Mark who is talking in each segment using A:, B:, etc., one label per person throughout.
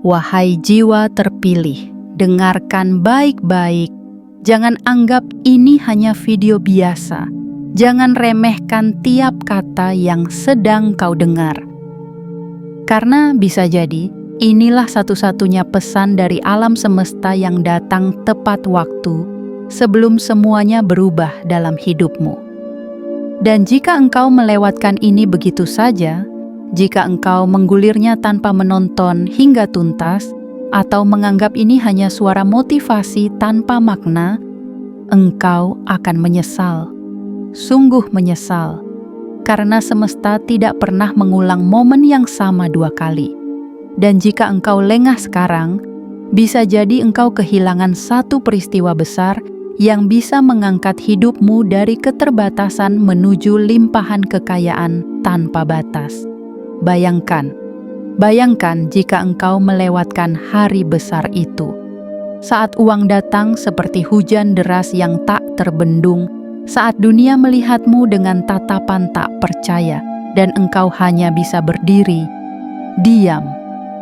A: Wahai jiwa terpilih, dengarkan baik-baik. Jangan anggap ini hanya video biasa. Jangan remehkan tiap kata yang sedang kau dengar. Karena bisa jadi, inilah satu-satunya pesan dari alam semesta yang datang tepat waktu sebelum semuanya berubah dalam hidupmu. Dan jika engkau melewatkan ini begitu saja, jika engkau menggulirnya tanpa menonton hingga tuntas, atau menganggap ini hanya suara motivasi tanpa makna, engkau akan menyesal, sungguh menyesal, karena semesta tidak pernah mengulang momen yang sama 2 kali. Dan jika engkau lengah sekarang, bisa jadi engkau kehilangan satu peristiwa besar yang bisa mengangkat hidupmu dari keterbatasan menuju limpahan kekayaan tanpa batas. Bayangkan jika engkau melewatkan hari besar itu. Saat uang datang seperti hujan deras yang tak terbendung, saat dunia melihatmu dengan tatapan tak percaya, dan engkau hanya bisa berdiri, diam,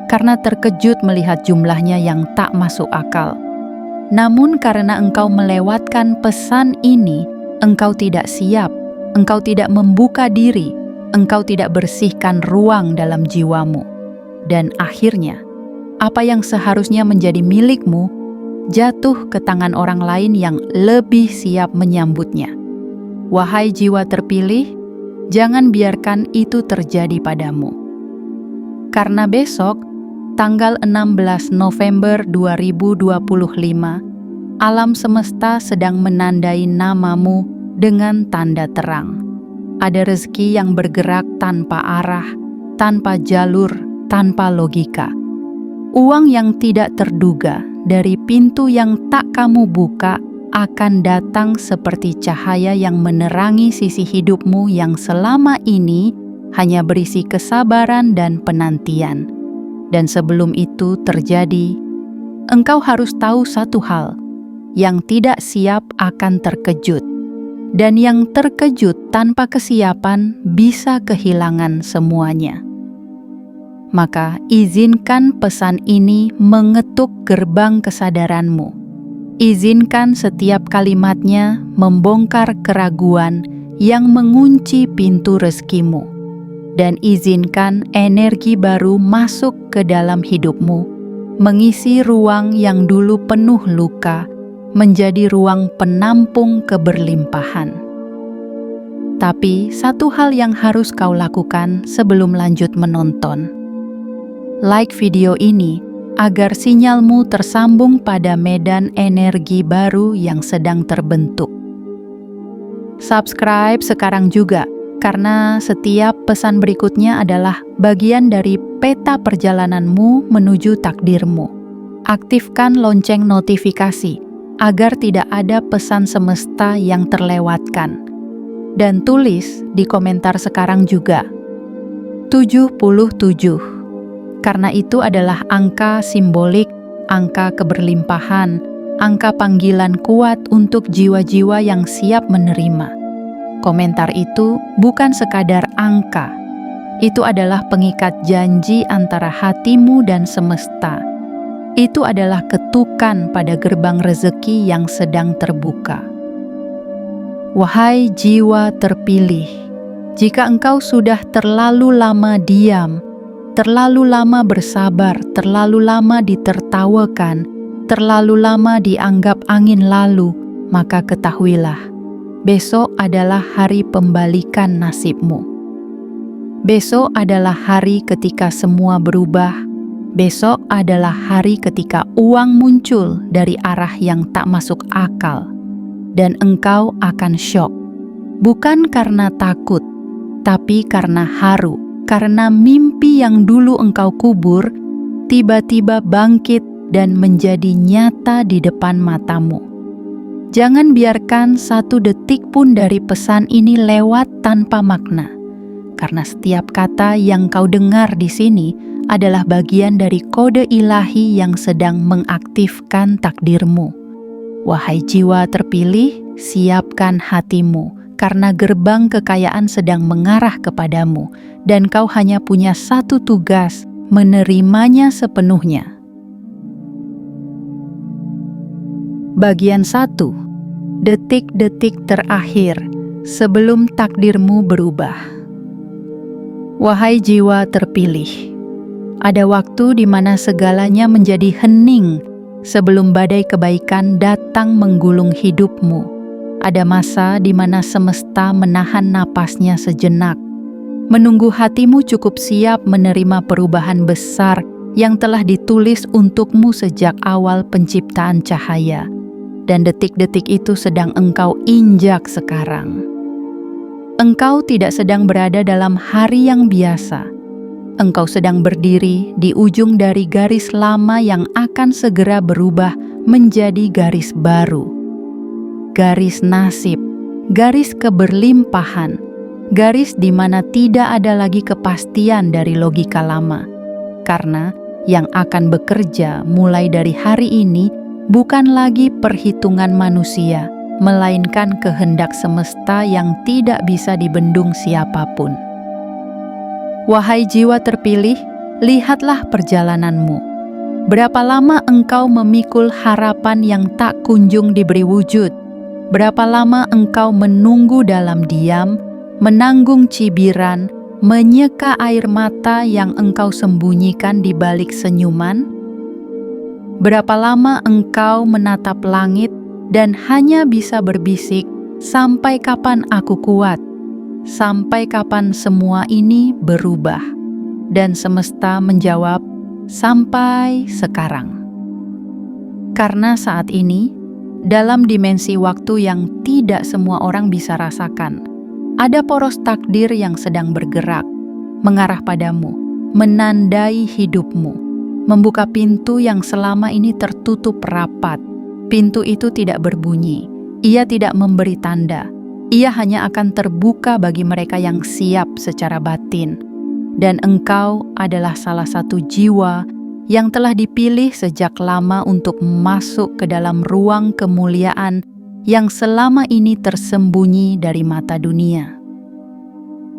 A: karena terkejut melihat jumlahnya yang tak masuk akal. Namun karena engkau melewatkan pesan ini, engkau tidak siap, engkau tidak membuka diri, engkau tidak bersihkan ruang dalam jiwamu. Dan akhirnya, apa yang seharusnya menjadi milikmu, jatuh ke tangan orang lain yang lebih siap menyambutnya. Wahai jiwa terpilih, jangan biarkan itu terjadi padamu. Karena besok, tanggal 16 November 2025, alam semesta sedang menandai namamu dengan tanda terang. Ada rezeki yang bergerak tanpa arah, tanpa jalur, tanpa logika. Uang yang tidak terduga dari pintu yang tak kamu buka akan datang seperti cahaya yang menerangi sisi hidupmu yang selama ini hanya berisi kesabaran dan penantian. Dan sebelum itu terjadi, engkau harus tahu satu hal, yang tidak siap akan terkejut. Dan yang terkejut tanpa kesiapan bisa kehilangan semuanya. Maka izinkan pesan ini mengetuk gerbang kesadaranmu. Izinkan setiap kalimatnya membongkar keraguan yang mengunci pintu rezekimu. Dan izinkan energi baru masuk ke dalam hidupmu, mengisi ruang yang dulu penuh luka, menjadi ruang penampung keberlimpahan. Tapi satu hal yang harus kau lakukan sebelum lanjut menonton. Like video ini agar sinyalmu tersambung pada medan energi baru yang sedang terbentuk. Subscribe sekarang juga, karena setiap pesan berikutnya adalah bagian dari peta perjalananmu menuju takdirmu. Aktifkan lonceng notifikasi agar tidak ada pesan semesta yang terlewatkan. Dan tulis di komentar sekarang juga, 77. Karena itu adalah angka simbolik, angka keberlimpahan, angka panggilan kuat untuk jiwa-jiwa yang siap menerima. Komentar itu bukan sekadar angka, itu adalah pengikat janji antara hatimu dan semesta. Itu adalah ketukan pada gerbang rezeki yang sedang terbuka. Wahai jiwa terpilih, jika engkau sudah terlalu lama diam, terlalu lama bersabar, terlalu lama ditertawakan, terlalu lama dianggap angin lalu, maka ketahuilah, besok adalah hari pembalikan nasibmu. Besok adalah hari ketika semua berubah. Besok adalah hari ketika uang muncul dari arah yang tak masuk akal. Dan engkau akan syok. Bukan karena takut, tapi karena haru. Karena mimpi yang dulu engkau kubur, tiba-tiba bangkit dan menjadi nyata di depan matamu. Jangan biarkan satu detik pun dari pesan ini lewat tanpa makna. Karena setiap kata yang kau dengar di sini adalah bagian dari kode ilahi yang sedang mengaktifkan takdirmu. Wahai jiwa terpilih, siapkan hatimu, karena gerbang kekayaan sedang mengarah kepadamu, dan kau hanya punya satu tugas, menerimanya sepenuhnya. Bagian 1. Detik-detik terakhir sebelum takdirmu berubah. Wahai jiwa terpilih, ada waktu di mana segalanya menjadi hening sebelum badai kebaikan datang menggulung hidupmu. Ada masa di mana semesta menahan napasnya sejenak, menunggu hatimu cukup siap menerima perubahan besar yang telah ditulis untukmu sejak awal penciptaan cahaya. Dan detik-detik itu sedang engkau injak sekarang. Engkau tidak sedang berada dalam hari yang biasa. Engkau sedang berdiri di ujung dari garis lama yang akan segera berubah menjadi garis baru. Garis nasib, garis keberlimpahan, garis di mana tidak ada lagi kepastian dari logika lama. Karena yang akan bekerja mulai dari hari ini bukan lagi perhitungan manusia, melainkan kehendak semesta yang tidak bisa dibendung siapapun. Wahai jiwa terpilih, lihatlah perjalananmu. Berapa lama engkau memikul harapan yang tak kunjung diberi wujud? Berapa lama engkau menunggu dalam diam, menanggung cibiran, menyeka air mata yang engkau sembunyikan di balik senyuman? Berapa lama engkau menatap langit dan hanya bisa berbisik, "Sampai kapan aku kuat? Sampai kapan semua ini berubah?" Dan semesta menjawab, "Sampai sekarang." Karena saat ini, dalam dimensi waktu yang tidak semua orang bisa rasakan, ada poros takdir yang sedang bergerak, mengarah padamu, menandai hidupmu, membuka pintu yang selama ini tertutup rapat. Pintu itu tidak berbunyi, ia tidak memberi tanda, ia hanya akan terbuka bagi mereka yang siap secara batin. Dan engkau adalah salah satu jiwa yang telah dipilih sejak lama untuk masuk ke dalam ruang kemuliaan yang selama ini tersembunyi dari mata dunia.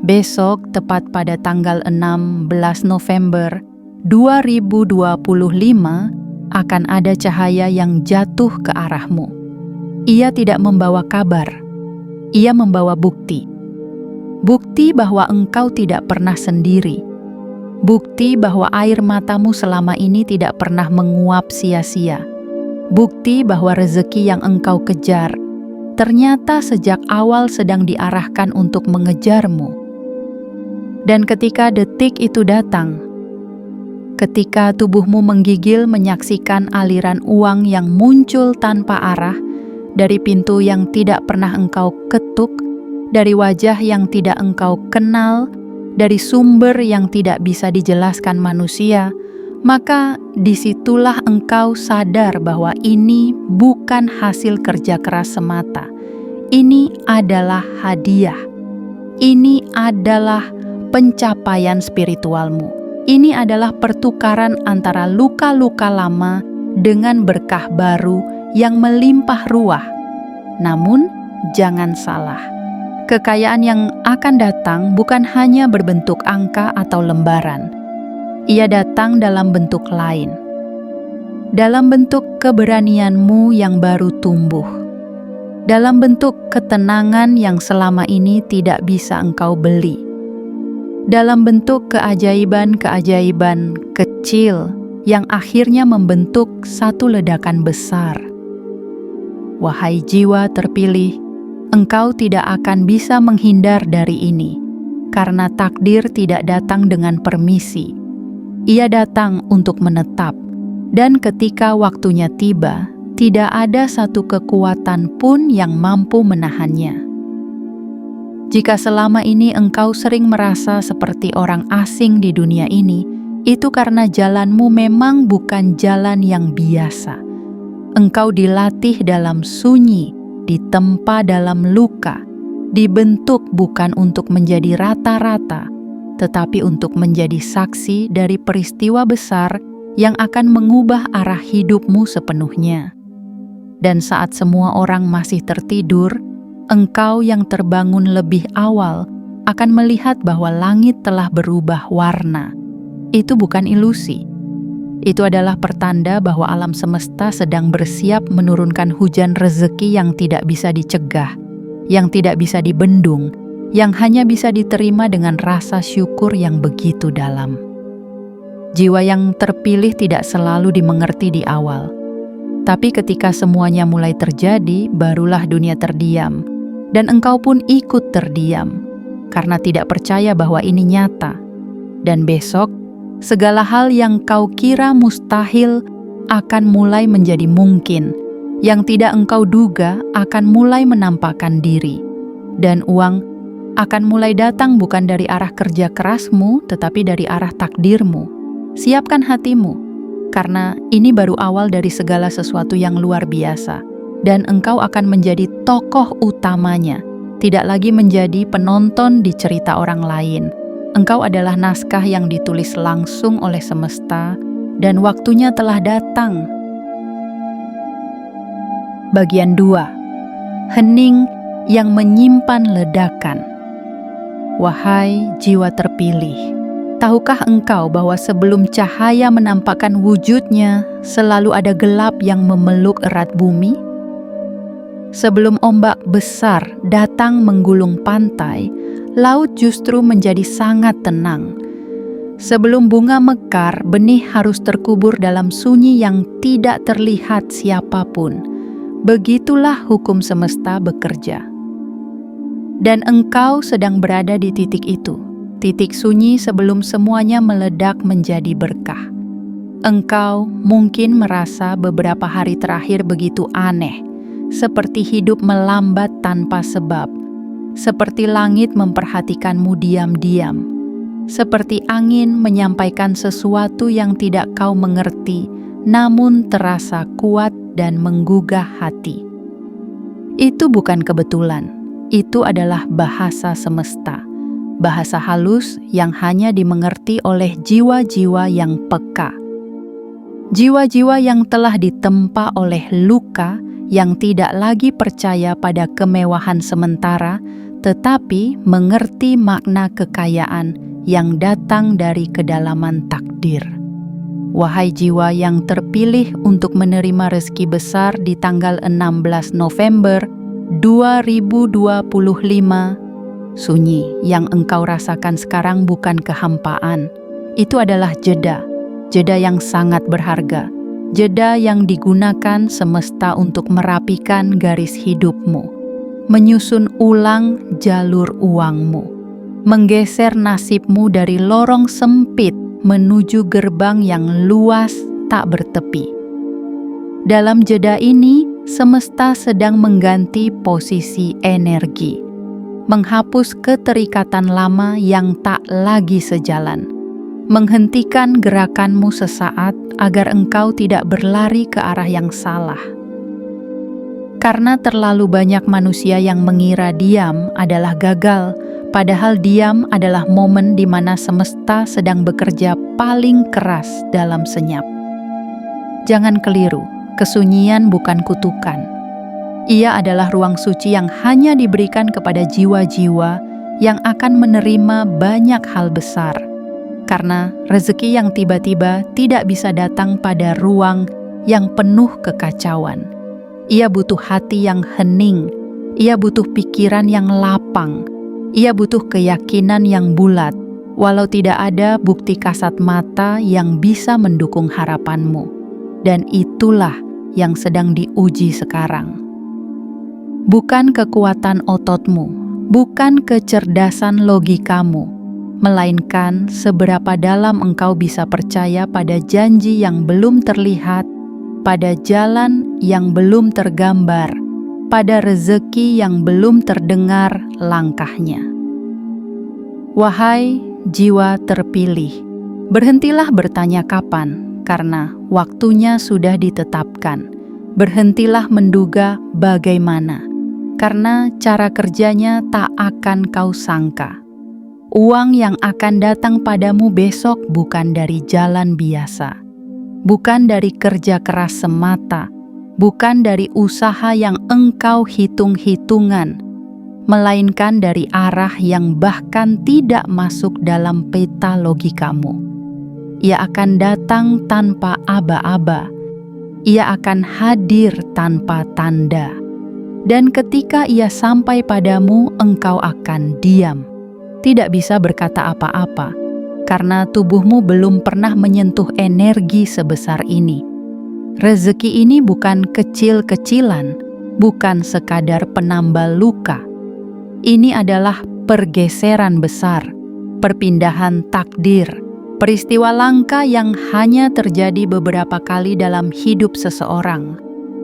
A: Besok, tepat pada tanggal 16 November 2025, akan ada cahaya yang jatuh ke arahmu. Ia tidak membawa kabar, ia membawa bukti. Bukti bahwa engkau tidak pernah sendiri. Bukti bahwa air matamu selama ini tidak pernah menguap sia-sia. Bukti bahwa rezeki yang engkau kejar ternyata sejak awal sedang diarahkan untuk mengejarmu. Dan ketika detik itu datang, ketika tubuhmu menggigil menyaksikan aliran uang yang muncul tanpa arah, dari pintu yang tidak pernah engkau ketuk, dari wajah yang tidak engkau kenal, dari sumber yang tidak bisa dijelaskan manusia, maka disitulah engkau sadar bahwa ini bukan hasil kerja keras semata. Ini adalah hadiah. Ini adalah pencapaian spiritualmu. Ini adalah pertukaran antara luka-luka lama dengan berkah baru yang melimpah ruah. Namun, jangan salah. Kekayaan yang akan datang bukan hanya berbentuk angka atau lembaran. Ia datang dalam bentuk lain. Dalam bentuk keberanianmu yang baru tumbuh. Dalam bentuk ketenangan yang selama ini tidak bisa engkau beli. Dalam bentuk keajaiban-keajaiban kecil yang akhirnya membentuk satu ledakan besar. Wahai jiwa terpilih, engkau tidak akan bisa menghindar dari ini, karena takdir tidak datang dengan permisi. Ia datang untuk menetap, dan ketika waktunya tiba, tidak ada satu kekuatan pun yang mampu menahannya. Jika selama ini engkau sering merasa seperti orang asing di dunia ini, itu karena jalanmu memang bukan jalan yang biasa. Engkau dilatih dalam sunyi, ditempa dalam luka, dibentuk bukan untuk menjadi rata-rata, tetapi untuk menjadi saksi dari peristiwa besar yang akan mengubah arah hidupmu sepenuhnya. Dan saat semua orang masih tertidur, engkau yang terbangun lebih awal akan melihat bahwa langit telah berubah warna. itu bukan ilusi. Itu adalah pertanda bahwa alam semesta sedang bersiap menurunkan hujan rezeki yang tidak bisa dicegah, yang tidak bisa dibendung, yang hanya bisa diterima dengan rasa syukur yang begitu dalam. Jiwa yang terpilih tidak selalu dimengerti di awal, tapi ketika semuanya mulai terjadi, barulah dunia terdiam, dan engkau pun ikut terdiam, karena tidak percaya bahwa ini nyata. Dan besok, segala hal yang kau kira mustahil akan mulai menjadi mungkin, yang tidak engkau duga akan mulai menampakkan diri, dan uang akan mulai datang bukan dari arah kerja kerasmu, tetapi dari arah takdirmu. Siapkan hatimu, karena ini baru awal dari segala sesuatu yang luar biasa, dan engkau akan menjadi tokoh utamanya, tidak lagi menjadi penonton di cerita orang lain. Engkau adalah naskah yang ditulis langsung oleh semesta, dan waktunya telah datang. Bagian 2. Hening yang menyimpan ledakan. Wahai jiwa terpilih, tahukah engkau bahwa sebelum cahaya menampakkan wujudnya, selalu ada gelap yang memeluk erat bumi? Sebelum ombak besar datang menggulung pantai, laut justru menjadi sangat tenang. Sebelum bunga mekar, benih harus terkubur dalam sunyi yang tidak terlihat siapapun. Begitulah hukum semesta bekerja. Dan engkau sedang berada di titik itu, titik sunyi sebelum semuanya meledak menjadi berkah. Engkau mungkin merasa beberapa hari terakhir begitu aneh, seperti hidup melambat tanpa sebab, seperti langit memperhatikanmu diam-diam, seperti angin menyampaikan sesuatu yang tidak kau mengerti, namun terasa kuat dan menggugah hati. Itu bukan kebetulan, itu adalah bahasa semesta, bahasa halus yang hanya dimengerti oleh jiwa-jiwa yang peka. Jiwa-jiwa yang telah ditempa oleh luka, yang tidak lagi percaya pada kemewahan sementara, tetapi mengerti makna kekayaan yang datang dari kedalaman takdir. Wahai jiwa yang terpilih untuk menerima rezeki besar di tanggal 16 November 2025, sunyi yang engkau rasakan sekarang bukan kehampaan. Itu adalah jeda yang sangat berharga. Jeda yang digunakan semesta untuk merapikan garis hidupmu, menyusun ulang jalur uangmu, menggeser nasibmu dari lorong sempit menuju gerbang yang luas tak bertepi. Dalam jeda ini, semesta sedang mengganti posisi energi, menghapus keterikatan lama yang tak lagi sejalan, menghentikan gerakanmu sesaat agar engkau tidak berlari ke arah yang salah. Karena terlalu banyak manusia yang mengira diam adalah gagal, padahal diam adalah momen di mana semesta sedang bekerja paling keras dalam senyap. Jangan keliru, kesunyian bukan kutukan. Ia adalah ruang suci yang hanya diberikan kepada jiwa-jiwa yang akan menerima banyak hal besar. Karena rezeki yang tiba-tiba tidak bisa datang pada ruang yang penuh kekacauan. Ia butuh hati yang hening, ia butuh pikiran yang lapang, ia butuh keyakinan yang bulat, walau tidak ada bukti kasat mata yang bisa mendukung harapanmu. Dan itulah yang sedang diuji sekarang. Bukan kekuatan ototmu, bukan kecerdasan logikamu, melainkan seberapa dalam engkau bisa percaya pada janji yang belum terlihat, pada jalan yang belum tergambar, pada rezeki yang belum terdengar langkahnya. Wahai jiwa terpilih, berhentilah bertanya kapan, karena waktunya sudah ditetapkan. Berhentilah menduga bagaimana, karena cara kerjanya tak akan kau sangka. Uang yang akan datang padamu besok bukan dari jalan biasa, bukan dari kerja keras semata, bukan dari usaha yang engkau hitung-hitungan, melainkan dari arah yang bahkan tidak masuk dalam peta logikamu. Ia akan datang tanpa aba-aba. Ia akan hadir tanpa tanda. Dan ketika ia sampai padamu, engkau akan diam. Tidak bisa berkata apa-apa, karena tubuhmu belum pernah menyentuh energi sebesar ini. Rezeki ini bukan kecil-kecilan, bukan sekadar penambal luka. Ini adalah pergeseran besar, perpindahan takdir, peristiwa langka yang hanya terjadi beberapa kali dalam hidup seseorang.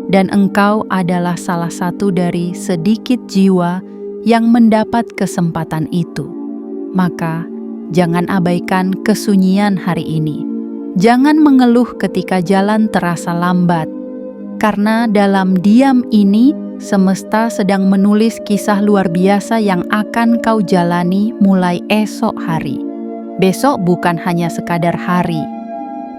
A: Dan engkau adalah salah satu dari sedikit jiwa yang mendapat kesempatan itu. Maka, jangan abaikan kesunyian hari ini. Jangan mengeluh ketika jalan terasa lambat, karena dalam diam ini, semesta sedang menulis kisah luar biasa yang akan kau jalani mulai esok hari. Besok bukan hanya sekadar hari.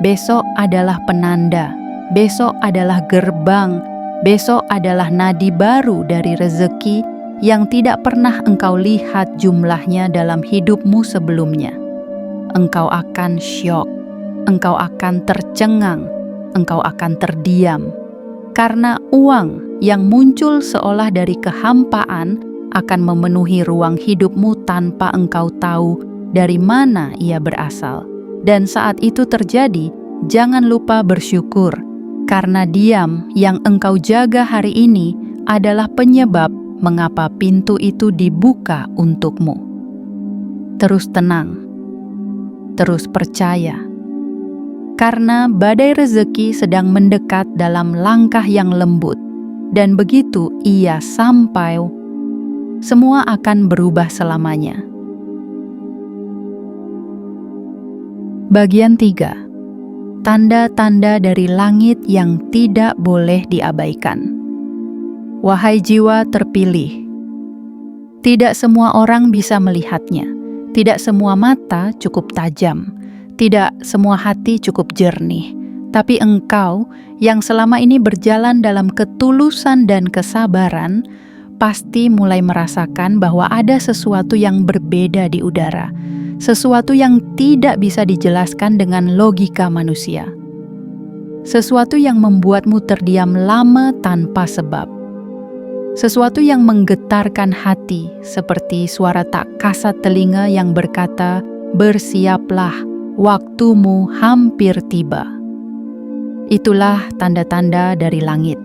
A: Besok adalah penanda. Besok adalah gerbang, besok adalah nadi baru dari rezeki yang tidak pernah engkau lihat jumlahnya dalam hidupmu sebelumnya. Engkau akan syok, engkau akan tercengang, engkau akan terdiam. Karena uang yang muncul seolah dari kehampaan akan memenuhi ruang hidupmu tanpa engkau tahu dari mana ia berasal. Dan saat itu terjadi, jangan lupa bersyukur. Karena diam yang engkau jaga hari ini adalah penyebab mengapa pintu itu dibuka untukmu. Terus tenang, terus percaya. Karena badai rezeki sedang mendekat dalam langkah yang lembut, dan begitu ia sampai, semua akan berubah selamanya. Bagian 3. Tanda-tanda dari langit yang tidak boleh diabaikan. Wahai jiwa terpilih, tidak semua orang bisa melihatnya, tidak semua mata cukup tajam, tidak semua hati cukup jernih, tapi engkau yang selama ini berjalan dalam ketulusan dan kesabaran, pasti mulai merasakan bahwa ada sesuatu yang berbeda di udara. Sesuatu yang tidak bisa dijelaskan dengan logika manusia. Sesuatu yang membuatmu terdiam lama tanpa sebab. Sesuatu yang menggetarkan hati seperti suara tak kasat telinga yang berkata, "Bersiaplah, waktumu hampir tiba." Itulah tanda-tanda dari langit.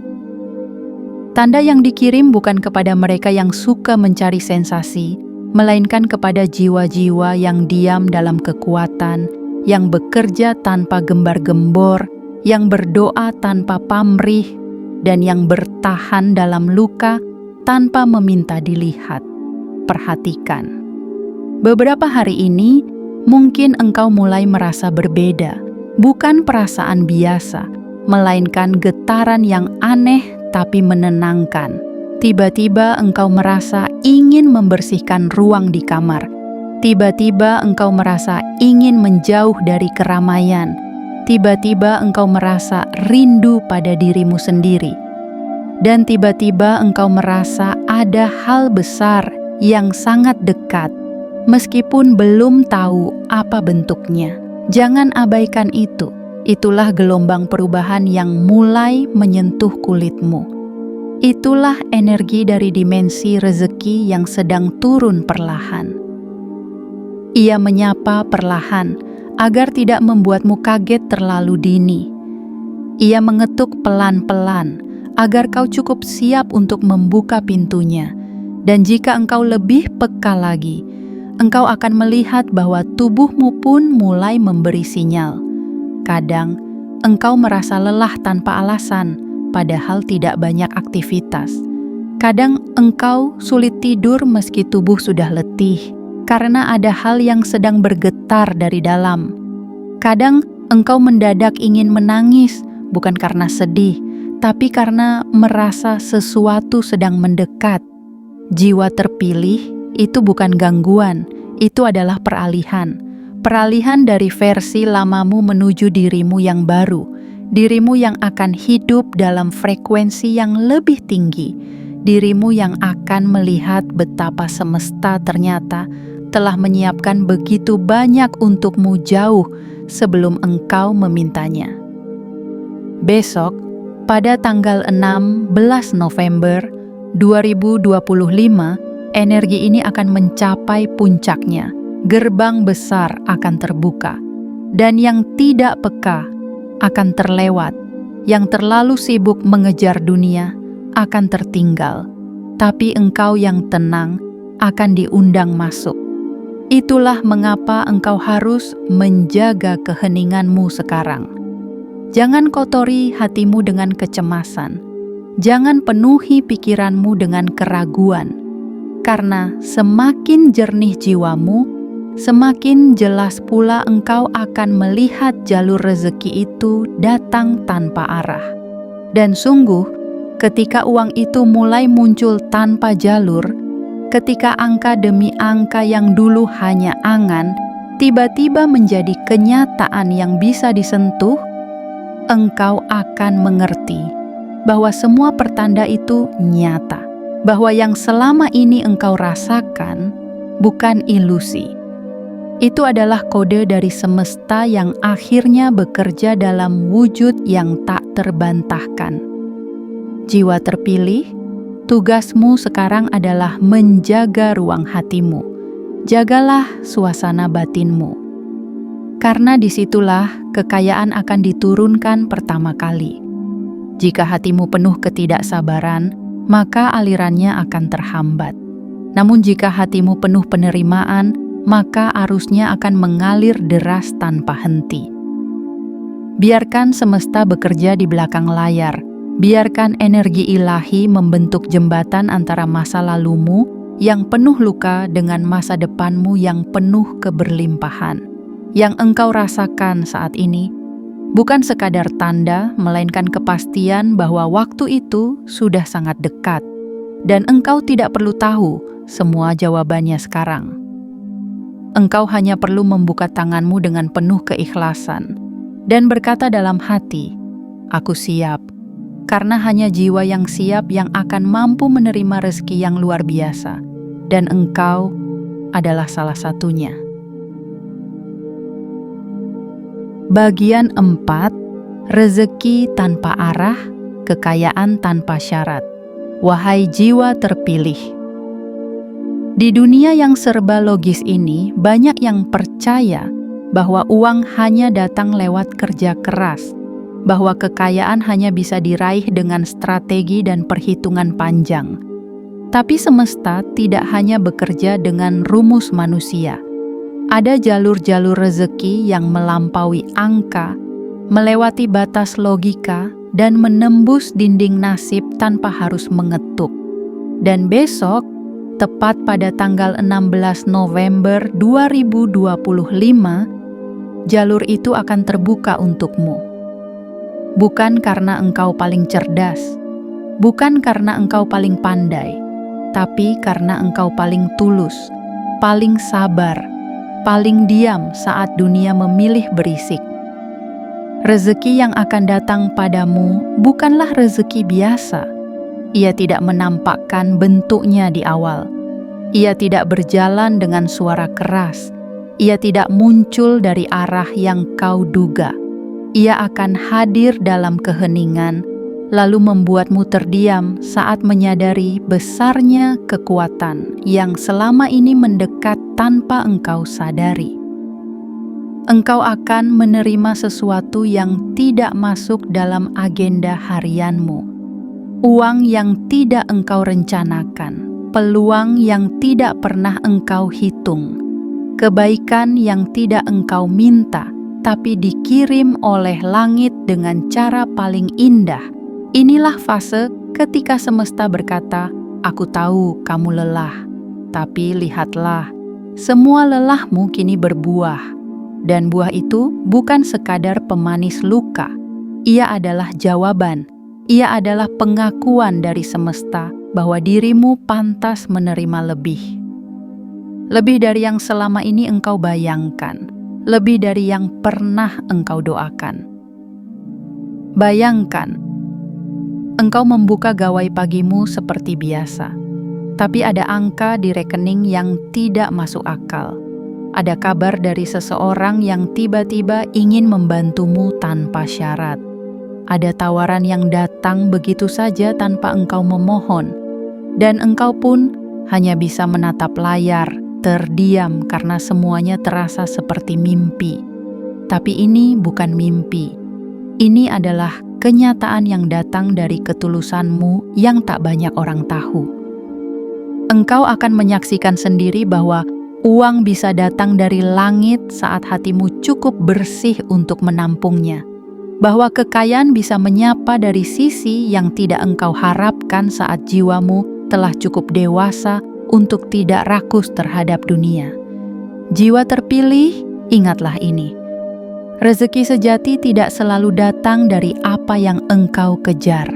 A: Tanda yang dikirim bukan kepada mereka yang suka mencari sensasi, melainkan kepada jiwa-jiwa yang diam dalam kekuatan, yang bekerja tanpa gembar-gembor, yang berdoa tanpa pamrih, dan yang bertahan dalam luka tanpa meminta dilihat. Perhatikan. Beberapa hari ini, mungkin engkau mulai merasa berbeda, bukan perasaan biasa, melainkan getaran yang aneh tapi menenangkan. Tiba-tiba engkau merasa ingin membersihkan ruang di kamar. Tiba-tiba engkau merasa ingin menjauh dari keramaian. Tiba-tiba engkau merasa rindu pada dirimu sendiri. Dan tiba-tiba engkau merasa ada hal besar yang sangat dekat, meskipun belum tahu apa bentuknya. Jangan abaikan itu. Itulah gelombang perubahan yang mulai menyentuh kulitmu. Itulah energi dari dimensi rezeki yang sedang turun perlahan. Ia menyapa perlahan agar tidak membuatmu kaget terlalu dini. Ia mengetuk pelan-pelan agar kau cukup siap untuk membuka pintunya. Dan jika engkau lebih peka lagi, engkau akan melihat bahwa tubuhmu pun mulai memberi sinyal. Kadang engkau merasa lelah tanpa alasan, padahal tidak banyak aktivitas. Kadang engkau sulit tidur meski tubuh sudah letih, karena ada hal yang sedang bergetar dari dalam. Kadang engkau mendadak ingin menangis, bukan karena sedih, tapi karena merasa sesuatu sedang mendekat. Jiwa terpilih itu bukan gangguan, itu adalah peralihan. Peralihan dari versi lamamu menuju dirimu yang baru. Dirimu yang akan hidup dalam frekuensi yang lebih tinggi. Dirimu yang akan melihat betapa semesta ternyata telah menyiapkan begitu banyak untukmu jauh sebelum engkau memintanya. Besok, pada tanggal 16 November 2025, energi ini akan mencapai puncaknya. Gerbang besar akan terbuka, dan yang tidak peka akan terlewat. Yang terlalu sibuk mengejar dunia akan tertinggal, tapi engkau yang tenang akan diundang masuk. Itulah mengapa engkau harus menjaga keheninganmu sekarang. Jangan kotori hatimu dengan kecemasan. Jangan penuhi pikiranmu dengan keraguan, karena semakin jernih jiwamu, semakin jelas pula engkau akan melihat jalur rezeki itu datang tanpa arah. Dan sungguh, ketika uang itu mulai muncul tanpa jalur, ketika angka demi angka yang dulu hanya angan, tiba-tiba menjadi kenyataan yang bisa disentuh, engkau akan mengerti bahwa semua pertanda itu nyata, bahwa yang selama ini engkau rasakan bukan ilusi. Itu adalah kode dari semesta yang akhirnya bekerja dalam wujud yang tak terbantahkan. Jiwa terpilih, tugasmu sekarang adalah menjaga ruang hatimu. Jagalah suasana batinmu. Karena disitulah kekayaan akan diturunkan pertama kali. Jika hatimu penuh ketidaksabaran, maka alirannya akan terhambat. Namun jika hatimu penuh penerimaan, maka arusnya akan mengalir deras tanpa henti. Biarkan semesta bekerja di belakang layar. Biarkan energi ilahi membentuk jembatan antara masa lalumu yang penuh luka dengan masa depanmu yang penuh keberlimpahan. Yang engkau rasakan saat ini bukan sekadar tanda, melainkan kepastian bahwa waktu itu sudah sangat dekat. Dan engkau tidak perlu tahu semua jawabannya sekarang. Engkau hanya perlu membuka tanganmu dengan penuh keikhlasan dan berkata dalam hati, "Aku siap," karena hanya jiwa yang siap yang akan mampu menerima rezeki yang luar biasa, dan engkau adalah salah satunya. Bagian 4, rezeki tanpa arah, kekayaan tanpa syarat. Wahai jiwa terpilih, di dunia yang serba logis ini, banyak yang percaya bahwa uang hanya datang lewat kerja keras, bahwa kekayaan hanya bisa diraih dengan strategi dan perhitungan panjang. Tapi semesta tidak hanya bekerja dengan rumus manusia. Ada jalur-jalur rezeki yang melampaui angka, melewati batas logika, dan menembus dinding nasib tanpa harus mengetuk. Dan besok, tepat pada tanggal 16 November 2025, jalur itu akan terbuka untukmu. Bukan karena engkau paling cerdas, bukan karena engkau paling pandai, tapi karena engkau paling tulus, paling sabar, paling diam saat dunia memilih berisik. Rezeki yang akan datang padamu bukanlah rezeki biasa. Ia tidak menampakkan bentuknya di awal. Ia tidak berjalan dengan suara keras. Ia tidak muncul dari arah yang kau duga. Ia akan hadir dalam keheningan, lalu membuatmu terdiam saat menyadari besarnya kekuatan yang selama ini mendekat tanpa engkau sadari. Engkau akan menerima sesuatu yang tidak masuk dalam agenda harianmu. Uang yang tidak engkau rencanakan, peluang yang tidak pernah engkau hitung, kebaikan yang tidak engkau minta, tapi dikirim oleh langit dengan cara paling indah. Inilah fase ketika semesta berkata, "Aku tahu kamu lelah, tapi lihatlah, semua lelahmu kini berbuah." Dan buah itu bukan sekadar pemanis luka, ia adalah jawaban. Ia adalah pengakuan dari semesta bahwa dirimu pantas menerima lebih. Lebih dari yang selama ini engkau bayangkan, lebih dari yang pernah engkau doakan. Bayangkan, engkau membuka gawai pagimu seperti biasa. Tapi ada angka di rekening yang tidak masuk akal. Ada kabar dari seseorang yang tiba-tiba ingin membantumu tanpa syarat. Ada tawaran yang datang begitu saja tanpa engkau memohon. Dan engkau pun hanya bisa menatap layar, terdiam karena semuanya terasa seperti mimpi. Tapi ini bukan mimpi. Ini adalah kenyataan yang datang dari ketulusanmu yang tak banyak orang tahu. Engkau akan menyaksikan sendiri bahwa uang bisa datang dari langit saat hatimu cukup bersih untuk menampungnya. Bahwa kekayaan bisa menyapa dari sisi yang tidak engkau harapkan saat jiwamu telah cukup dewasa untuk tidak rakus terhadap dunia. Jiwa terpilih, ingatlah ini. Rezeki sejati tidak selalu datang dari apa yang engkau kejar.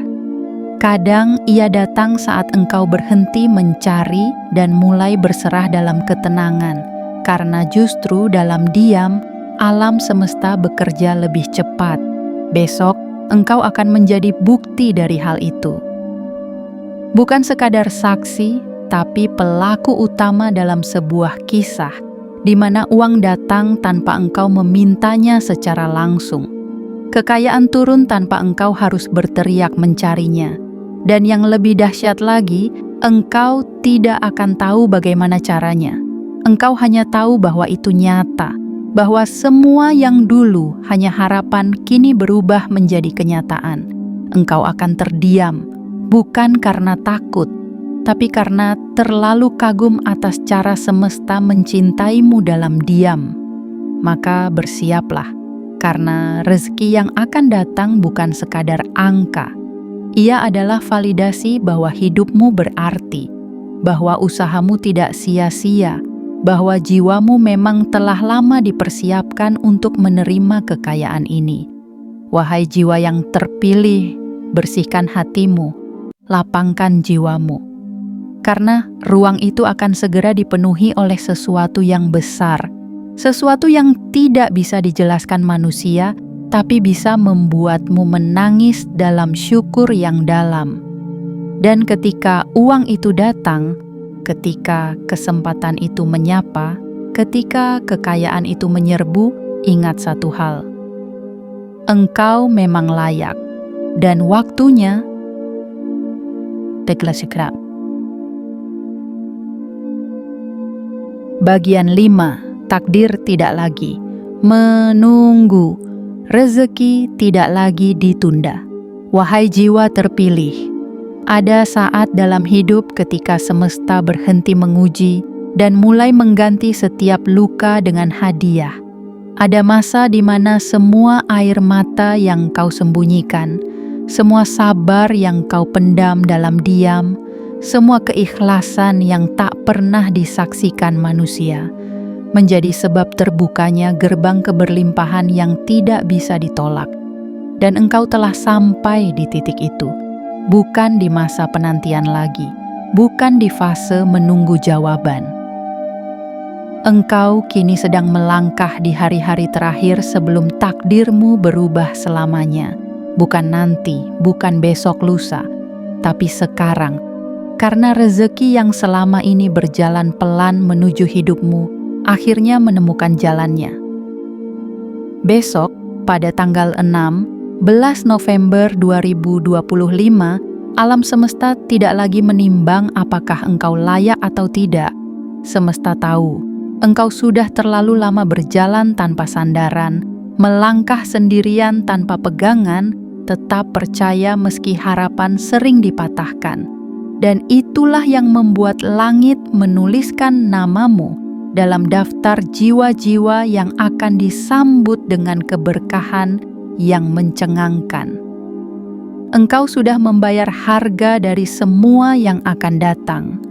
A: Kadang ia datang saat engkau berhenti mencari dan mulai berserah dalam ketenangan, karena justru dalam diam, alam semesta bekerja lebih cepat. Besok, engkau akan menjadi bukti dari hal itu. Bukan sekadar saksi, tapi pelaku utama dalam sebuah kisah, di mana uang datang tanpa engkau memintanya secara langsung. Kekayaan turun tanpa engkau harus berteriak mencarinya. Dan yang lebih dahsyat lagi, engkau tidak akan tahu bagaimana caranya. Engkau hanya tahu bahwa itu nyata, bahwa semua yang dulu hanya harapan kini berubah menjadi kenyataan. Engkau akan terdiam, bukan karena takut, tapi karena terlalu kagum atas cara semesta mencintaimu dalam diam. Maka bersiaplah, karena rezeki yang akan datang bukan sekadar angka. Ia adalah validasi bahwa hidupmu berarti, bahwa usahamu tidak sia-sia, bahwa jiwamu memang telah lama dipersiapkan untuk menerima kekayaan ini. Wahai jiwa yang terpilih, bersihkan hatimu, lapangkan jiwamu. Karena ruang itu akan segera dipenuhi oleh sesuatu yang besar, sesuatu yang tidak bisa dijelaskan manusia, tapi bisa membuatmu menangis dalam syukur yang dalam. Dan ketika uang itu datang, ketika kesempatan itu menyapa, ketika kekayaan itu menyerbu, ingat satu hal. Engkau memang layak, dan waktunya telah segera. Bagian 5. Takdir tidak lagi menunggu. Rezeki tidak lagi ditunda. Wahai jiwa terpilih, ada saat dalam hidup ketika semesta berhenti menguji dan mulai mengganti setiap luka dengan hadiah. Ada masa di mana semua air mata yang kau sembunyikan, semua sabar yang kau pendam dalam diam, semua keikhlasan yang tak pernah disaksikan manusia, menjadi sebab terbukanya gerbang keberlimpahan yang tidak bisa ditolak. Dan engkau telah sampai di titik itu, bukan di masa penantian lagi, bukan di fase menunggu jawaban. Engkau kini sedang melangkah di hari-hari terakhir sebelum takdirmu berubah selamanya. Bukan nanti, bukan besok lusa, tapi sekarang. Karena rezeki yang selama ini berjalan pelan menuju hidupmu, akhirnya menemukan jalannya. Besok, pada tanggal 16 November 2025, alam semesta tidak lagi menimbang apakah engkau layak atau tidak. Semesta tahu, engkau sudah terlalu lama berjalan tanpa sandaran, melangkah sendirian tanpa pegangan, tetap percaya meski harapan sering dipatahkan. Dan itulah yang membuat langit menuliskan namamu dalam daftar jiwa-jiwa yang akan disambut dengan keberkahan yang mencengangkan. Engkau sudah membayar harga dari semua yang akan datang,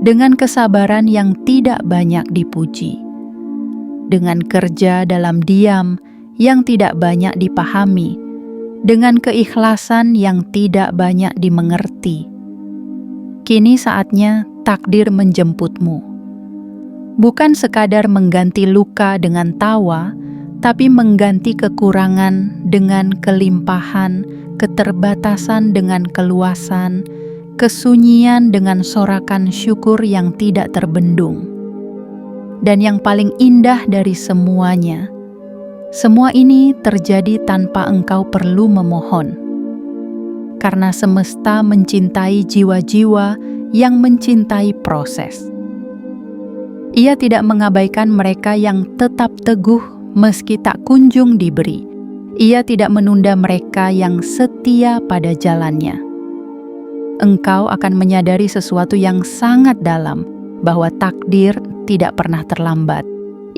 A: dengan kesabaran yang tidak banyak dipuji, dengan kerja dalam diam yang tidak banyak dipahami, dengan keikhlasan yang tidak banyak dimengerti. Kini saatnya takdir menjemputmu. Bukan sekadar mengganti luka dengan tawa, tapi mengganti kekurangan dengan kelimpahan, keterbatasan dengan keluasan, kesunyian dengan sorakan syukur yang tidak terbendung. Dan yang paling indah dari semuanya, semua ini terjadi tanpa engkau perlu memohon. Karena semesta mencintai jiwa-jiwa yang mencintai proses. Ia tidak mengabaikan mereka yang tetap teguh meski tak kunjung diberi. Ia tidak menunda mereka yang setia pada jalannya. Engkau akan menyadari sesuatu yang sangat dalam, bahwa takdir tidak pernah terlambat.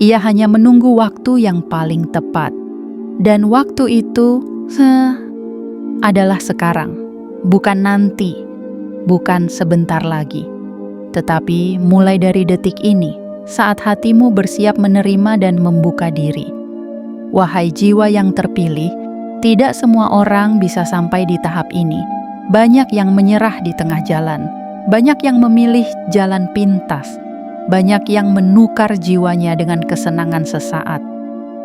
A: Ia hanya menunggu waktu yang paling tepat. Dan waktu itu adalah sekarang, bukan nanti, bukan sebentar lagi. Tetapi mulai dari detik ini, saat hatimu bersiap menerima dan membuka diri. Wahai jiwa yang terpilih, tidak semua orang bisa sampai di tahap ini. Banyak yang menyerah di tengah jalan. Banyak yang memilih jalan pintas. Banyak yang menukar jiwanya dengan kesenangan sesaat.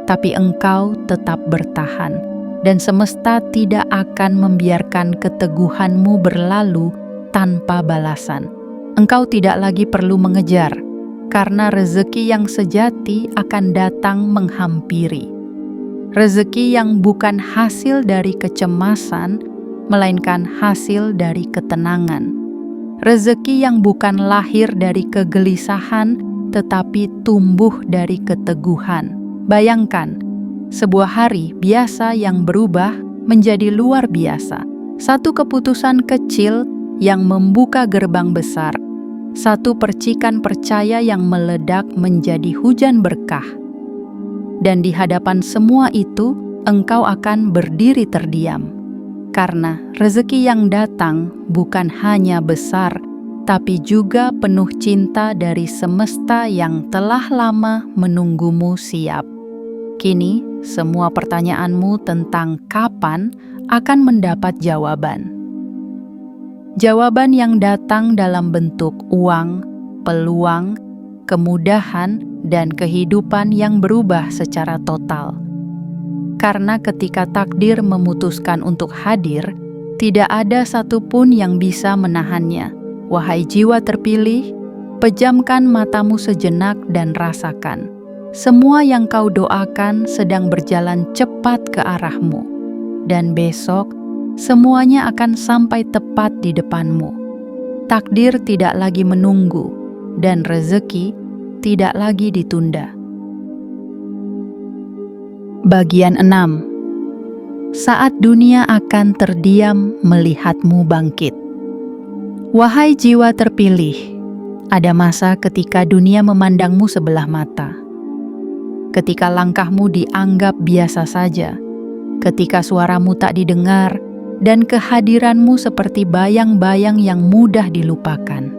A: Tapi engkau tetap bertahan. Dan semesta tidak akan membiarkan keteguhanmu berlalu tanpa balasan. Engkau tidak lagi perlu mengejar, karena rezeki yang sejati akan datang menghampiri. Rezeki yang bukan hasil dari kecemasan, melainkan hasil dari ketenangan. Rezeki yang bukan lahir dari kegelisahan, tetapi tumbuh dari keteguhan. Bayangkan, sebuah hari biasa yang berubah menjadi luar biasa. Satu keputusan kecil yang membuka gerbang besar. Satu percikan percaya yang meledak menjadi hujan berkah. Dan di hadapan semua itu, engkau akan berdiri terdiam. Karena rezeki yang datang bukan hanya besar, tapi juga penuh cinta dari semesta yang telah lama menunggumu siap. Kini, semua pertanyaanmu tentang kapan akan mendapat jawaban. Jawaban yang datang dalam bentuk uang, peluang, kemudahan, dan kehidupan yang berubah secara total. Karena ketika takdir memutuskan untuk hadir, tidak ada satupun yang bisa menahannya. Wahai jiwa terpilih, pejamkan matamu sejenak dan rasakan. Semua yang kau doakan sedang berjalan cepat ke arahmu. Dan besok, semuanya akan sampai tepat di depanmu. Takdir tidak lagi menunggu, dan rezeki tidak lagi ditunda. Bagian 6. Saat dunia akan terdiam melihatmu bangkit. Wahai jiwa terpilih, ada masa ketika dunia memandangmu sebelah mata. Ketika langkahmu dianggap biasa saja, ketika suaramu tak didengar, dan kehadiranmu seperti bayang-bayang yang mudah dilupakan.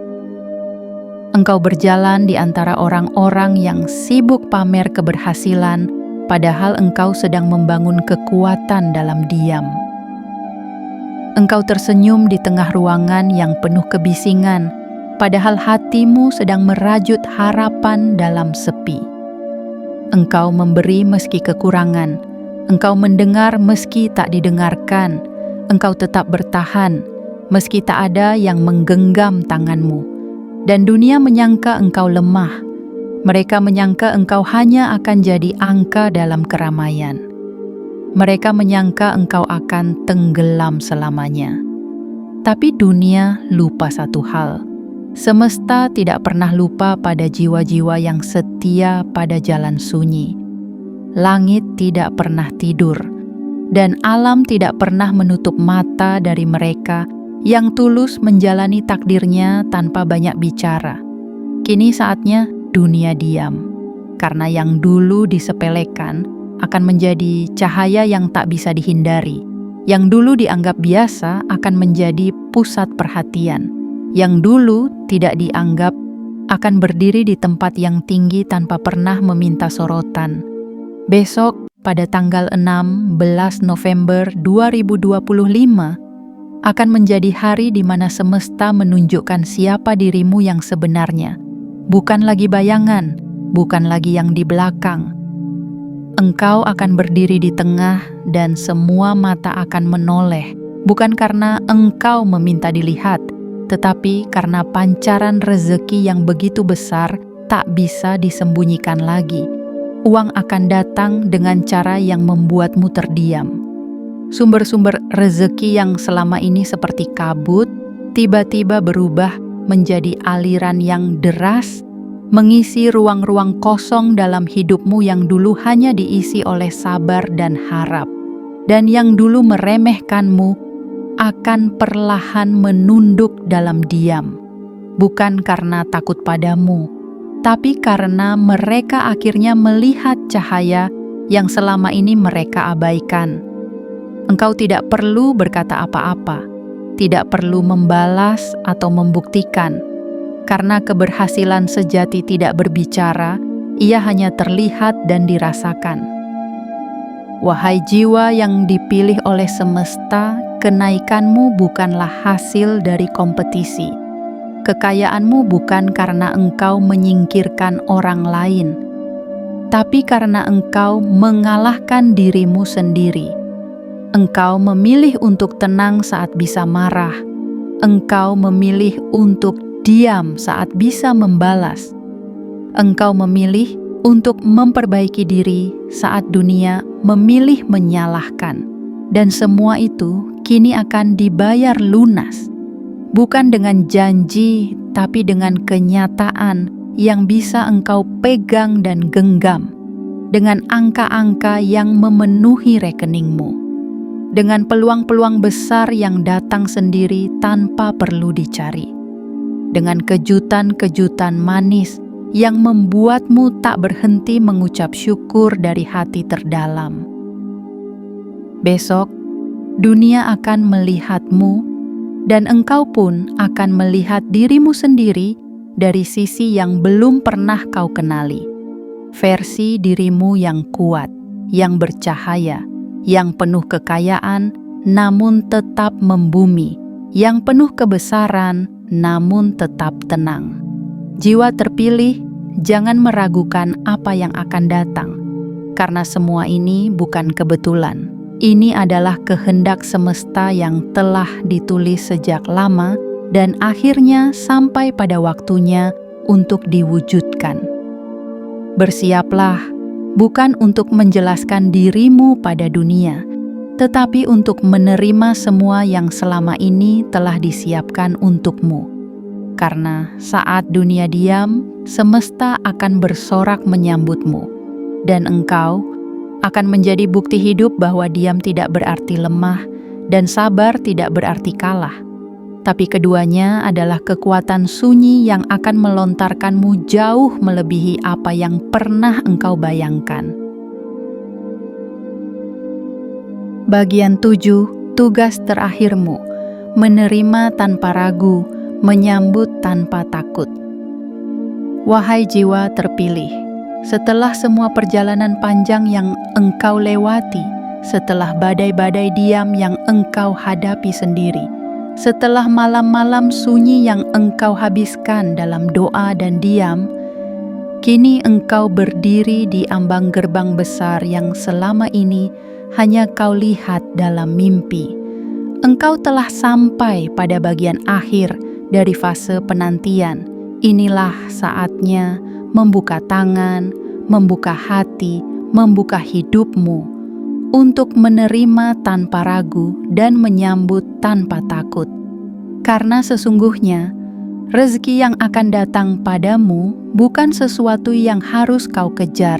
A: Engkau berjalan di antara orang-orang yang sibuk pamer keberhasilan, padahal engkau sedang membangun kekuatan dalam diam. Engkau tersenyum di tengah ruangan yang penuh kebisingan, padahal hatimu sedang merajut harapan dalam sepi. Engkau memberi meski kekurangan, engkau mendengar meski tak didengarkan, engkau tetap bertahan meski tak ada yang menggenggam tanganmu. Dan dunia menyangka engkau lemah. Mereka menyangka engkau hanya akan jadi angka dalam keramaian. Mereka menyangka engkau akan tenggelam selamanya. Tapi dunia lupa satu hal. Semesta tidak pernah lupa pada jiwa-jiwa yang setia pada jalan sunyi. Langit tidak pernah tidur, dan alam tidak pernah menutup mata dari mereka yang tulus menjalani takdirnya tanpa banyak bicara. Kini saatnya dunia diam, karena yang dulu disepelekan akan menjadi cahaya yang tak bisa dihindari. Yang dulu dianggap biasa akan menjadi pusat perhatian. Yang dulu tidak dianggap akan berdiri di tempat yang tinggi tanpa pernah meminta sorotan. Besok, pada tanggal 16 November 2025, akan menjadi hari di mana semesta menunjukkan siapa dirimu yang sebenarnya. Bukan lagi bayangan, bukan lagi yang di belakang. Engkau akan berdiri di tengah dan semua mata akan menoleh, bukan karena engkau meminta dilihat, tetapi karena pancaran rezeki yang begitu besar tak bisa disembunyikan lagi. Uang akan datang dengan cara yang membuatmu terdiam. Sumber-sumber rezeki yang selama ini seperti kabut, tiba-tiba berubah menjadi aliran yang deras, mengisi ruang-ruang kosong dalam hidupmu yang dulu hanya diisi oleh sabar dan harap. Dan yang dulu meremehkanmu akan perlahan menunduk dalam diam. Bukan karena takut padamu, tapi karena mereka akhirnya melihat cahaya yang selama ini mereka abaikan. Engkau tidak perlu berkata apa-apa, tidak perlu membalas atau membuktikan, karena keberhasilan sejati tidak berbicara, ia hanya terlihat dan dirasakan. Wahai jiwa yang dipilih oleh semesta, kenaikanmu bukanlah hasil dari kompetisi. Kekayaanmu bukan karena engkau menyingkirkan orang lain, tapi karena engkau mengalahkan dirimu sendiri. Engkau memilih untuk tenang saat bisa marah. Engkau memilih untuk diam saat bisa membalas. Engkau memilih untuk memperbaiki diri saat dunia memilih menyalahkan. Dan semua itu kini akan dibayar lunas. Bukan dengan janji, tapi dengan kenyataan yang bisa engkau pegang dan genggam. Dengan angka-angka yang memenuhi rekeningmu. Dengan peluang-peluang besar yang datang sendiri tanpa perlu dicari. Dengan kejutan-kejutan manis yang membuatmu tak berhenti mengucap syukur dari hati terdalam. Besok, dunia akan melihatmu, dan engkau pun akan melihat dirimu sendiri dari sisi yang belum pernah kau kenali. Versi dirimu yang kuat, yang bercahaya, yang penuh kekayaan, namun tetap membumi, yang penuh kebesaran, namun tetap tenang. Jiwa terpilih, jangan meragukan apa yang akan datang, karena semua ini bukan kebetulan. Ini adalah kehendak semesta yang telah ditulis sejak lama dan akhirnya sampai pada waktunya untuk diwujudkan. Bersiaplah, bukan untuk menjelaskan dirimu pada dunia, tetapi untuk menerima semua yang selama ini telah disiapkan untukmu. Karena saat dunia diam, semesta akan bersorak menyambutmu, dan engkau akan menjadi bukti hidup bahwa diam tidak berarti lemah dan sabar tidak berarti kalah. Tapi keduanya adalah kekuatan sunyi yang akan melontarkanmu jauh melebihi apa yang pernah engkau bayangkan. Bagian 7, tugas terakhirmu, menerima tanpa ragu, menyambut tanpa takut. Wahai jiwa terpilih, setelah semua perjalanan panjang yang engkau lewati, setelah badai-badai diam yang engkau hadapi sendiri, setelah malam-malam sunyi yang engkau habiskan dalam doa dan diam, kini engkau berdiri di ambang gerbang besar yang selama ini hanya kau lihat dalam mimpi. Engkau telah sampai pada bagian akhir dari fase penantian. Inilah saatnya membuka tangan, membuka hati, membuka hidupmu untuk menerima tanpa ragu dan menyambut tanpa takut. Karena sesungguhnya, rezeki yang akan datang padamu bukan sesuatu yang harus kau kejar,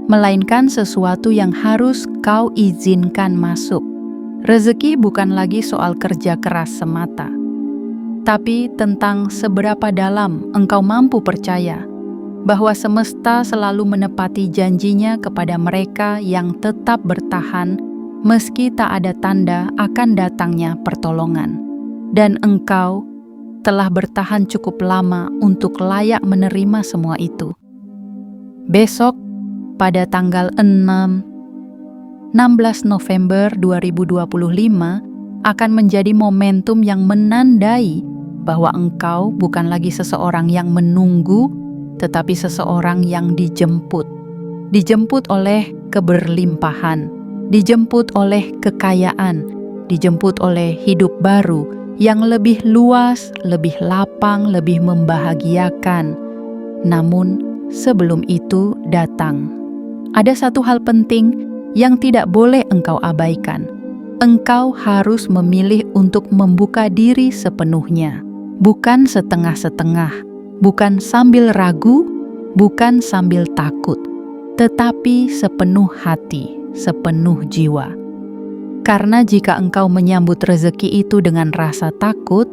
A: melainkan sesuatu yang harus kau izinkan masuk. Rezeki bukan lagi soal kerja keras semata, tapi tentang seberapa dalam engkau mampu percaya bahwa semesta selalu menepati janjinya kepada mereka yang tetap bertahan meski tak ada tanda akan datangnya pertolongan. Dan engkau telah bertahan cukup lama untuk layak menerima semua itu. Besok, pada tanggal 16 November 2025, akan menjadi momentum yang menandai bahwa engkau bukan lagi seseorang yang menunggu, tetapi seseorang yang dijemput. Dijemput oleh keberlimpahan, dijemput oleh kekayaan, dijemput oleh hidup baru, yang lebih luas, lebih lapang, lebih membahagiakan. Namun, sebelum itu datang. Ada satu hal penting yang tidak boleh engkau abaikan. Engkau harus memilih untuk membuka diri sepenuhnya, bukan setengah-setengah, bukan sambil ragu, bukan sambil takut, tetapi sepenuh hati, sepenuh jiwa. Karena jika engkau menyambut rezeki itu dengan rasa takut,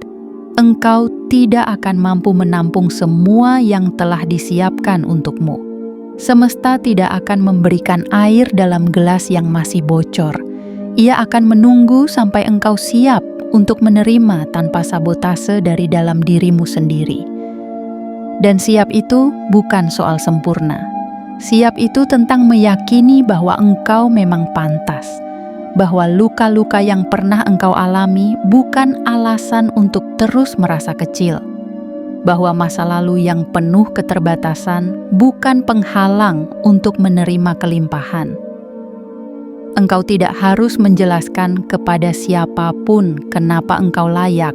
A: engkau tidak akan mampu menampung semua yang telah disiapkan untukmu. Semesta tidak akan memberikan air dalam gelas yang masih bocor. Ia akan menunggu sampai engkau siap untuk menerima tanpa sabotase dari dalam dirimu sendiri. Dan siap itu bukan soal sempurna. Siap itu tentang meyakini bahwa engkau memang pantas, bahwa luka-luka yang pernah engkau alami bukan alasan untuk terus merasa kecil, bahwa masa lalu yang penuh keterbatasan bukan penghalang untuk menerima kelimpahan. Engkau tidak harus menjelaskan kepada siapapun kenapa engkau layak.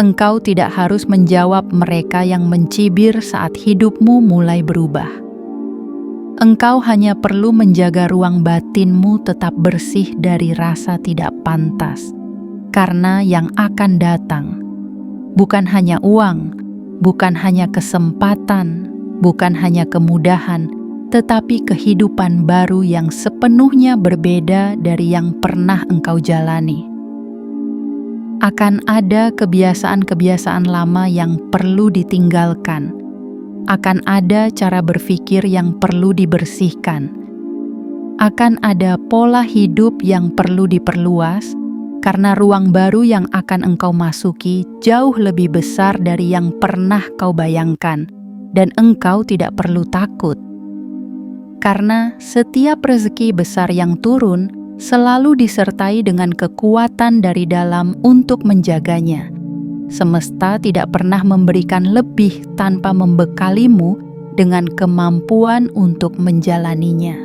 A: Engkau tidak harus menjawab mereka yang mencibir saat hidupmu mulai berubah. Engkau hanya perlu menjaga ruang batinmu tetap bersih dari rasa tidak pantas. Karena yang akan datang bukan hanya uang, bukan hanya kesempatan, bukan hanya kemudahan, tetapi kehidupan baru yang sepenuhnya berbeda dari yang pernah engkau jalani. Akan ada kebiasaan-kebiasaan lama yang perlu ditinggalkan. Akan ada cara berpikir yang perlu dibersihkan. Akan ada pola hidup yang perlu diperluas, karena ruang baru yang akan engkau masuki jauh lebih besar dari yang pernah kau bayangkan, dan engkau tidak perlu takut. Karena setiap rezeki besar yang turun selalu disertai dengan kekuatan dari dalam untuk menjaganya. Semesta tidak pernah memberikan lebih tanpa membekalimu dengan kemampuan untuk menjalaninya.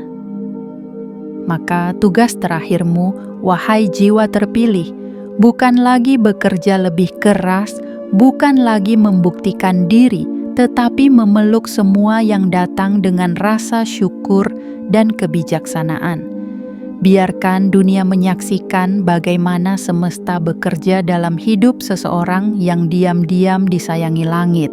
A: Maka tugas terakhirmu, wahai jiwa terpilih, bukan lagi bekerja lebih keras, bukan lagi membuktikan diri, tetapi memeluk semua yang datang dengan rasa syukur dan kebijaksanaan. Biarkan dunia menyaksikan bagaimana semesta bekerja dalam hidup seseorang yang diam-diam disayangi langit.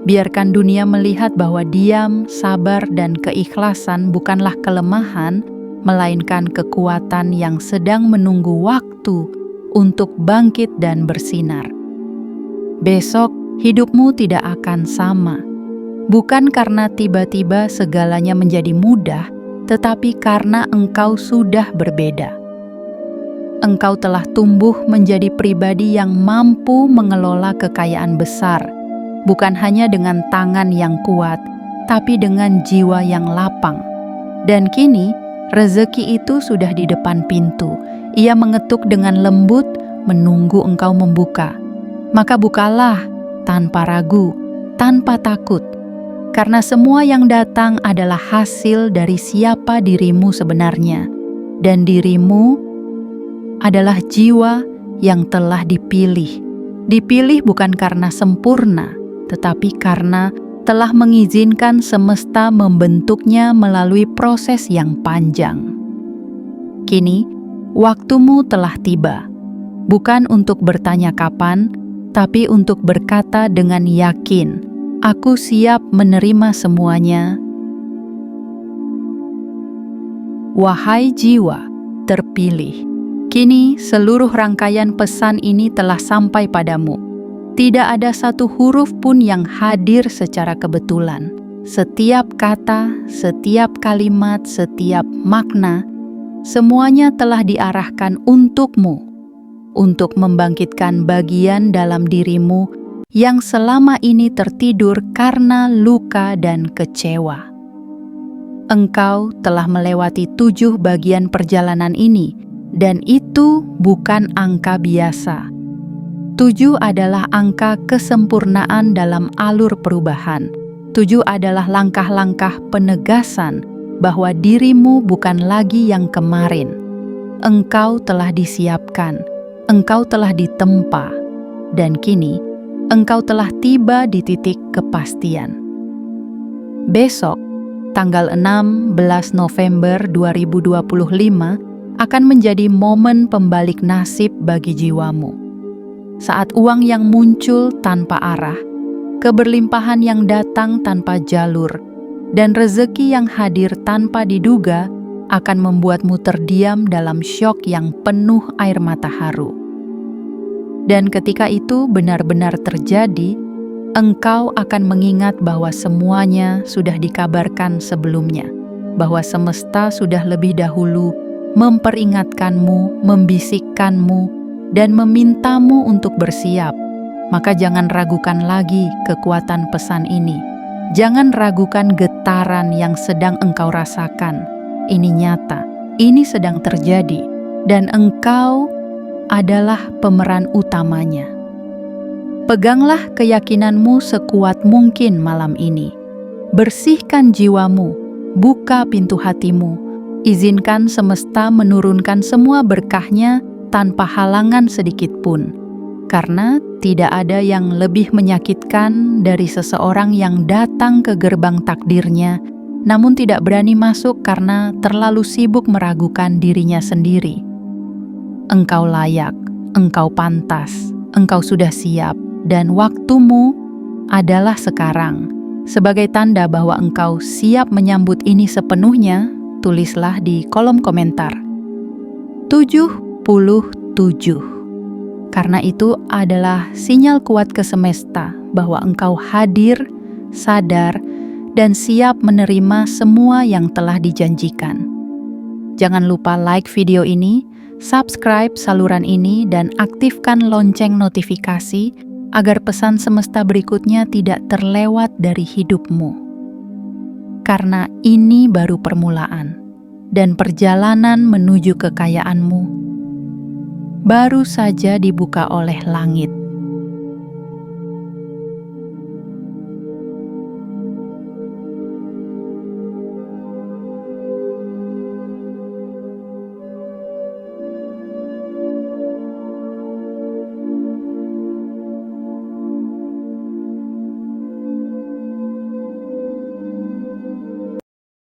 A: Biarkan dunia melihat bahwa diam, sabar, dan keikhlasan bukanlah kelemahan, melainkan kekuatan yang sedang menunggu waktu untuk bangkit dan bersinar. Besok, hidupmu tidak akan sama. Bukan karena tiba-tiba segalanya menjadi mudah, tetapi karena engkau sudah berbeda. Engkau telah tumbuh menjadi pribadi yang mampu mengelola kekayaan besar, bukan hanya dengan tangan yang kuat, tapi dengan jiwa yang lapang. Dan kini, rezeki itu sudah di depan pintu. Ia mengetuk dengan lembut, menunggu engkau membuka. Maka bukalah, tanpa ragu, tanpa takut, karena semua yang datang adalah hasil dari siapa dirimu sebenarnya, dan dirimu adalah jiwa yang telah dipilih. Dipilih bukan karena sempurna, tetapi karena telah mengizinkan semesta membentuknya melalui proses yang panjang. Kini, waktumu telah tiba, bukan untuk bertanya kapan, tapi untuk berkata dengan yakin, aku siap menerima semuanya. Wahai jiwa terpilih, kini seluruh rangkaian pesan ini telah sampai padamu. Tidak ada satu huruf pun yang hadir secara kebetulan. Setiap kata, setiap kalimat, setiap makna, semuanya telah diarahkan untukmu, untuk membangkitkan bagian dalam dirimu yang selama ini tertidur karena luka dan kecewa. Engkau telah melewati 7 bagian perjalanan ini, dan itu bukan angka biasa. 7 adalah angka kesempurnaan dalam alur perubahan. 7 adalah langkah-langkah penegasan bahwa dirimu bukan lagi yang kemarin. Engkau telah disiapkan. Engkau telah ditempa. dan kini engkau telah tiba di titik kepastian. Besok, tanggal 16 November 2025, akan menjadi momen pembalik nasib bagi jiwamu. Saat uang yang muncul tanpa arah, keberlimpahan yang datang tanpa jalur, dan rezeki yang hadir tanpa diduga akan membuatmu terdiam dalam syok yang penuh air mata haru. Dan ketika itu benar-benar terjadi, engkau akan mengingat bahwa semuanya sudah dikabarkan sebelumnya, bahwa semesta sudah lebih dahulu memperingatkanmu, membisikkanmu, dan memintamu untuk bersiap. Maka jangan ragukan lagi kekuatan pesan ini. Jangan ragukan getaran yang sedang engkau rasakan. Ini nyata, ini sedang terjadi, dan engkau adalah pemeran utamanya. Peganglah keyakinanmu sekuat mungkin malam ini. Bersihkan jiwamu, buka pintu hatimu, izinkan semesta menurunkan semua berkahnya tanpa halangan sedikit pun. Karena tidak ada yang lebih menyakitkan dari seseorang yang datang ke gerbang takdirnya, namun tidak berani masuk karena terlalu sibuk meragukan dirinya sendiri. Engkau layak, engkau pantas, engkau sudah siap, dan waktumu adalah sekarang. Sebagai tanda bahwa engkau siap menyambut ini sepenuhnya, tulislah di kolom komentar 77. Karena itu adalah sinyal kuat ke semesta bahwa engkau hadir, sadar, dan siap menerima semua yang telah dijanjikan. Jangan lupa like video ini, subscribe saluran ini, dan aktifkan lonceng notifikasi agar pesan semesta berikutnya tidak terlewat dari hidupmu. Karena ini baru permulaan, dan perjalanan menuju kekayaanmu baru saja dibuka oleh langit.